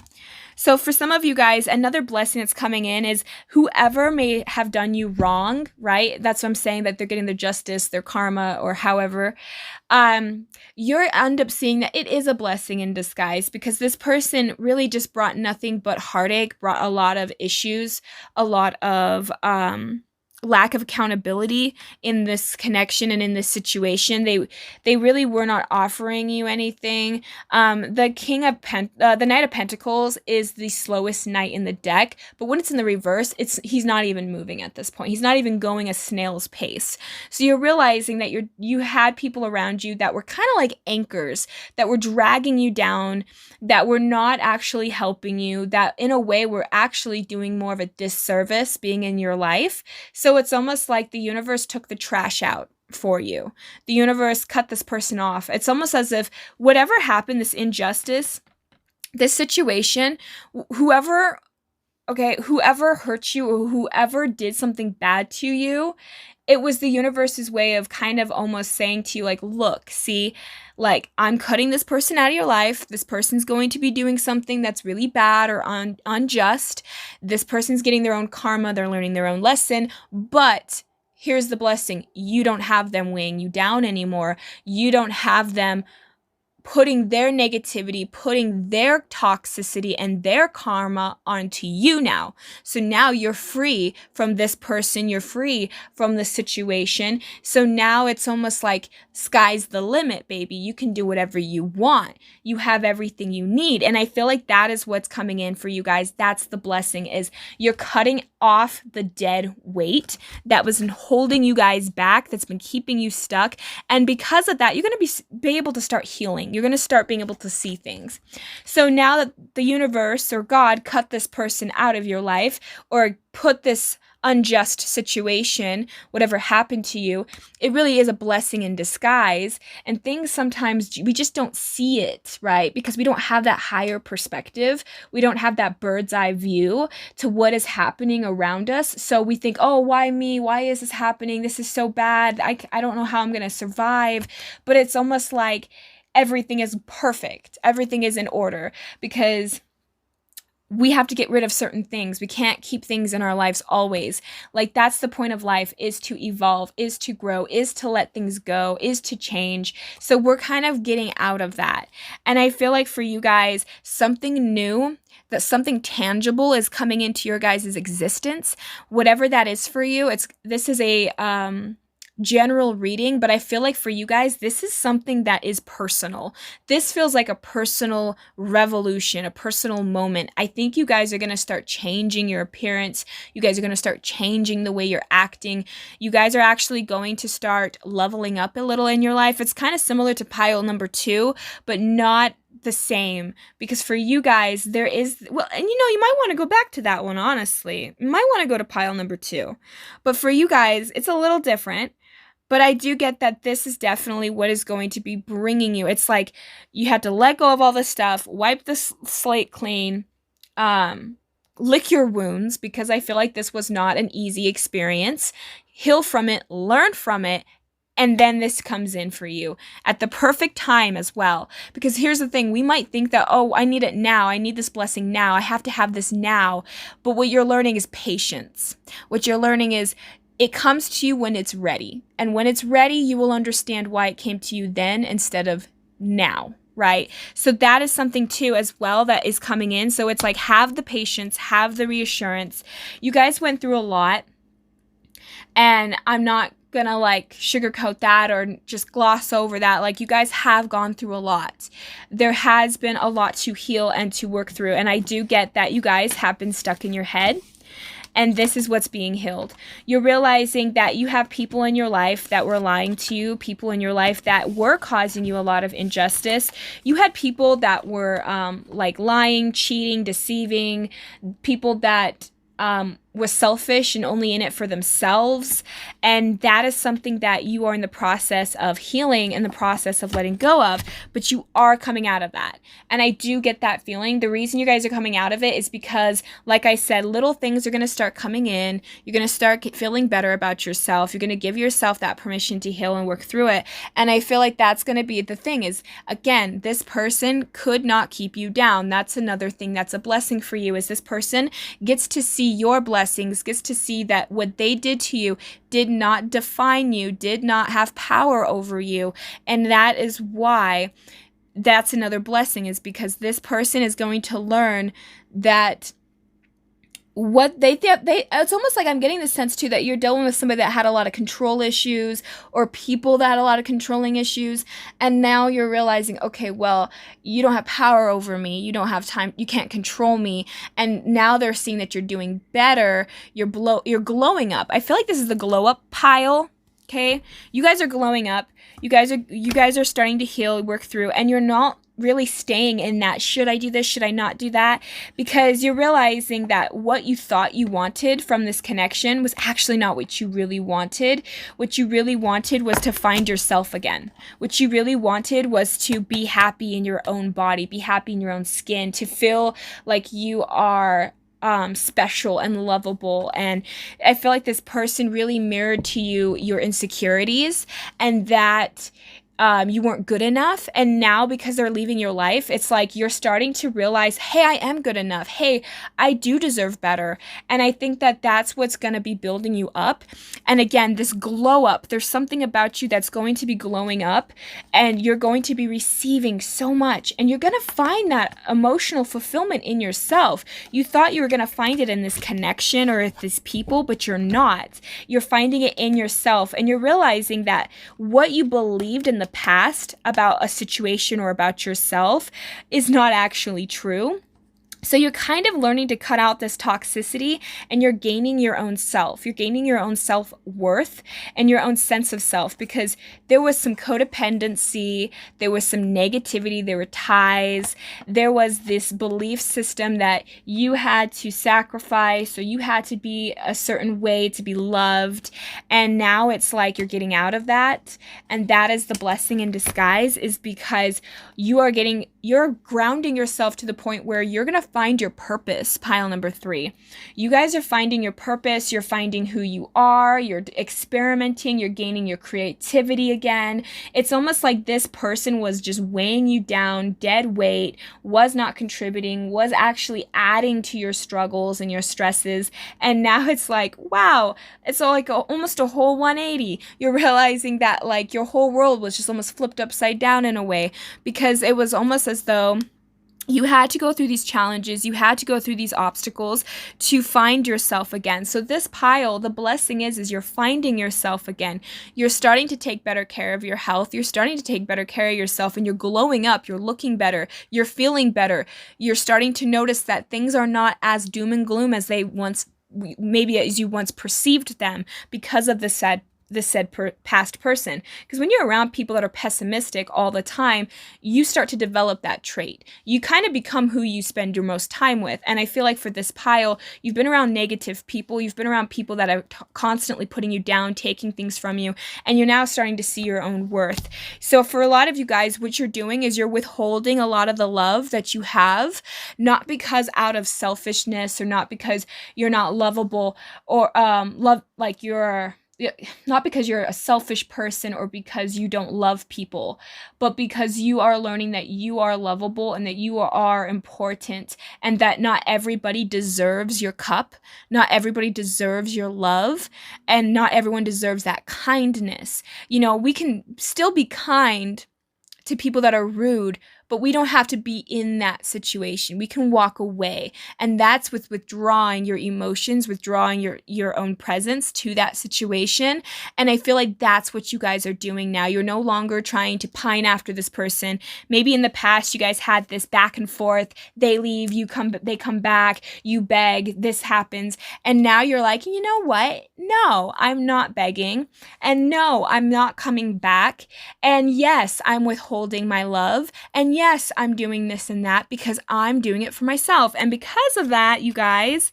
So for some of you guys, another blessing that's coming in is whoever may have done you wrong, right? That's what I'm saying, that they're getting their justice, their karma, or however. You're end up seeing that it is a blessing in disguise, because this person really just brought nothing but heartache, brought a lot of issues, a lot of lack of accountability in this connection and in this situation. They really were not offering you anything. The Knight of Pentacles is the slowest knight in the deck, but when it's in the reverse, he's not even moving at this point. He's not even going a snail's pace. So you're realizing that you had people around you that were kind of like anchors, that were dragging you down, that were not actually helping you, that in a way were actually doing more of a disservice being in your life. So it's almost like the universe took the trash out for you. The universe cut this person off. It's almost as if whatever happened, this injustice, this situation, whoever hurt you or whoever did something bad to you, it was the universe's way of kind of almost saying to you, like, look, see, like, I'm cutting this person out of your life. This person's going to be doing something that's really bad or unjust. This person's getting their own karma. They're learning their own lesson. But here's the blessing. You don't have them weighing you down anymore. You don't have them putting their negativity, putting their toxicity and their karma onto you now. So now you're free from this person, you're free from the situation. So now it's almost like sky's the limit, baby. You can do whatever you want. You have everything you need. And I feel like that is what's coming in for you guys. That's the blessing, is you're cutting off the dead weight that was holding you guys back, that's been keeping you stuck. And because of that, you're going to be able to start healing. You're going to start being able to see things. So now that the universe or God cut this person out of your life, or put this unjust situation, whatever happened to you, it really is a blessing in disguise. And things sometimes we just don't see it, right? Because we don't have that higher perspective. We don't have that bird's eye view to what is happening around us. So we think, oh, why me? Why is this happening? This is so bad. I don't know how I'm going to survive. But it's almost like everything is perfect. Everything is in order, because we have to get rid of certain things. We can't keep things in our lives always. Like, that's the point of life, is to evolve, is to grow, is to let things go, is to change. So we're kind of getting out of that. And I feel like for you guys, something new, that something tangible is coming into your guys' existence. Whatever that is for you, this is a general reading, but I feel like for you guys, this is something that is personal. This feels like a personal revolution, a personal moment. I think you guys are going to start changing your appearance. You guys are going to start changing the way you're acting. You guys are actually going to start leveling up a little in your life. It's kind of similar to pile number 2, but not the same, because for you guys, there is, well, and you might want to go back to that one, honestly. You might want to go to pile number 2. But for you guys, it's a little different. But I do get that this is definitely what is going to be bringing you. It's like you had to let go of all this stuff, wipe the slate clean, lick your wounds, because I feel like this was not an easy experience. Heal from it, learn from it, and then this comes in for you at the perfect time as well. Because here's the thing, we might think that, oh, I need it now. I need this blessing now. I have to have this now. But what you're learning is patience. What you're learning is it comes to you when it's ready. And when it's ready, you will understand why it came to you then instead of now, right? So that is something too as well that is coming in. So it's like, have the patience, have the reassurance. You guys went through a lot, and I'm not gonna like sugarcoat that or just gloss over that. Like, you guys have gone through a lot. There has been a lot to heal and to work through. And I do get that you guys have been stuck in your head. And this is what's being healed. You're realizing that you have people in your life that were lying to you, people in your life that were causing you a lot of injustice. You had people that were like lying, cheating, deceiving, people that was selfish and only in it for themselves. And that is something that you are in the process of healing, in the process of letting go of, but you are coming out of that. And I do get that feeling. The reason you guys are coming out of it is because, like I said, little things are going to start coming in. You're going to start feeling better about yourself. You're going to give yourself that permission to heal and work through it. And I feel like that's going to be the thing is, again, this person could not keep you down. That's another thing that's a blessing for you, is this person gets to see your blessings, gets to see that what they did to you did not define you, did not have power over you. And that is why that's another blessing, is because this person is going to learn that what they it's almost like I'm getting the sense too that you're dealing with somebody that had a lot of control issues, or people that had a lot of controlling issues, and now you're realizing, okay, well, you don't have power over me, you don't have time, you can't control me. And now they're seeing that you're doing better, you're glowing up. I feel like this is the glow up pile. Okay, you guys are glowing up, you guys are starting to heal, work through, and you're not really staying in that, should I do this, should I not do that? Because you're realizing that what you thought you wanted from this connection was actually not what you really wanted. What you really wanted was to find yourself again. What you really wanted was to be happy in your own body, be happy in your own skin, to feel like you are special and lovable. And I feel like this person really mirrored to you your insecurities, and that you weren't good enough. And now, because they're leaving your life, it's like you're starting to realize, hey, I am good enough. Hey, I do deserve better. And I think that that's what's going to be building you up. And again, this glow up, there's something about you that's going to be glowing up, and you're going to be receiving so much, and you're going to find that emotional fulfillment in yourself. You thought you were going to find it in this connection or with these people, but you're not. You're finding it in yourself, and you're realizing that what you believed in the past about a situation or about yourself is not actually true. So you're kind of learning to cut out this toxicity, and you're gaining your own self. You're gaining your own self-worth and your own sense of self, because there was some codependency, there was some negativity, there were ties, there was this belief system that you had to sacrifice, or you had to be a certain way to be loved. And now it's like you're getting out of that. And that is the blessing in disguise, is because you're grounding yourself to the point where you're going to find your purpose, pile number 3. You guys are finding your purpose, you're finding who you are, you're experimenting, you're gaining your creativity again. It's almost like this person was just weighing you down, dead weight, was not contributing, was actually adding to your struggles and your stresses. And now it's like, wow, it's all like almost a whole 180. You're realizing that like your whole world was just almost flipped upside down in a way, because it was almost as though you had to go through these challenges, you had to go through these obstacles to find yourself again. So this pile, the blessing is you're finding yourself again. You're starting to take better care of your health. You're starting to take better care of yourself, and you're glowing up. You're looking better. You're feeling better. You're starting to notice that things are not as doom and gloom as they once, maybe as you once perceived them, because of the sad this said past person. Because when you're around people that are pessimistic all the time, you start to develop that trait. You kind of become who you spend your most time with. And I feel like for this pile, you've been around negative people. You've been around people that are constantly putting you down, taking things from you, and you're now starting to see your own worth. So for a lot of you guys, what you're doing is you're withholding a lot of the love that you have, not because out of selfishness or not because you're not lovable or love like you're not because you're a selfish person or because you don't love people, but because you are learning that you are lovable and that you are important and that not everybody deserves your cup, not everybody deserves your love, and not everyone deserves that kindness. You know, we can still be kind to people that are rude, but we don't have to be in that situation. We can walk away. And that's with withdrawing your emotions, withdrawing your own presence to that situation. And I feel like that's what you guys are doing now. You're no longer trying to pine after this person. Maybe in the past you guys had this back and forth. They leave, they come back, you beg, this happens. And now you're like, you know what? No, I'm not begging. And no, I'm not coming back. And yes, I'm withholding my love. And yes, I'm doing this and that because I'm doing it for myself. And because of that, you guys,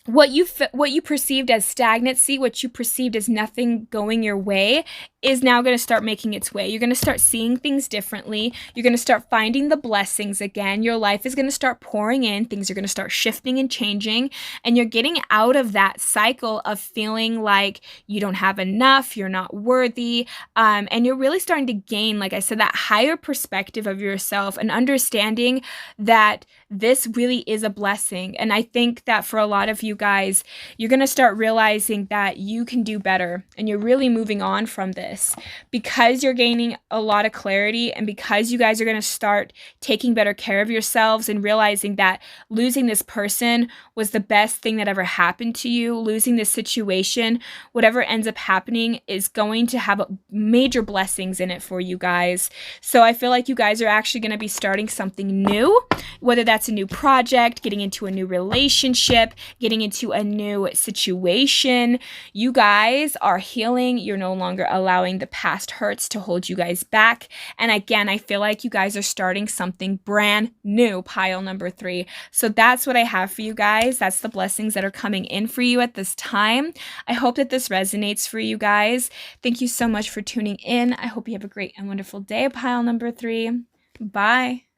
what you perceived as stagnancy, what you perceived as nothing going your way, is now going to start making its way. You're going to start seeing things differently. You're going to start finding the blessings again. Your life is going to start pouring in. Things are going to start shifting and changing. And you're getting out of that cycle of feeling like you don't have enough, you're not worthy. And you're really starting to gain, like I said, that higher perspective of yourself and understanding that this really is a blessing. And I think that for a lot of you guys, you're going to start realizing that you can do better and you're really moving on from this because you're gaining a lot of clarity and because you guys are going to start taking better care of yourselves and realizing that losing this person was the best thing that ever happened to you. Losing this situation, whatever ends up happening, is going to have major blessings in it for you guys. So I feel like you guys are actually going to be starting something new, whether that's a new project, getting into a new relationship, getting into a new situation. You guys are healing. You're no longer allowing the past hurts to hold you guys back. And again, I feel like you guys are starting something brand new, pile number 3. So that's what I have for you guys. That's the blessings that are coming in for you at this time. I hope that this resonates for you guys. Thank you so much for tuning in. I hope you have a great and wonderful day, pile number 3. Bye.